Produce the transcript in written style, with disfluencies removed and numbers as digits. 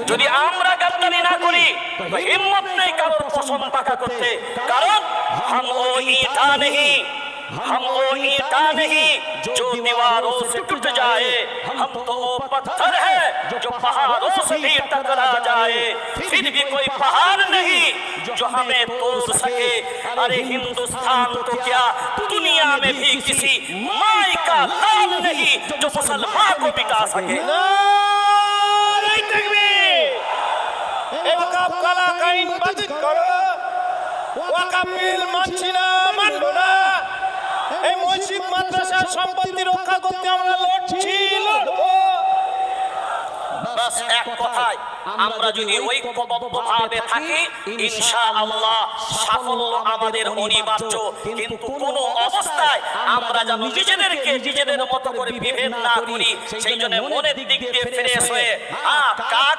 যদি আমরা গাদ্দারি না করি তো হিম্মত নেই কারোর পশম পাকা করতে, কারণ हम वो ईटा नहीं, हम वो ईटा नहीं जो दीवारों से टूट जाए, हम तो वो पत्थर है जो पहाड़ों से भी टकरा जाए, फिर भी कोई पहाड़ नहीं जो हमें तोड़ सके। अरे हिंदुस्तान तो क्या दुनिया में भी किसी माई का लाल नहीं जो मुसलमान को मिटा सके। ওয়াকাফ কালা কাইন বাতিল করো, ওয়াকাফ বিল মানছি না, মানব না। এই মসজিদ মাদ্রাসার সম্পত্তি রক্ষা করতে আমরা লড়ছি, লড়বো। বাস এক কথায় আমরা যদি ঐক্যবদ্ধভাবে থাকি ইনশাআল্লাহ সাফল্য আমাদের অনিবার্য। কিন্তু কোন অবস্থায় আমরা যেন নিজেদেরকে নিজেদের মতো করে বিভেদ না করি, সেই জন্য মনের দিক দিয়ে ফ্রেশ হয়ে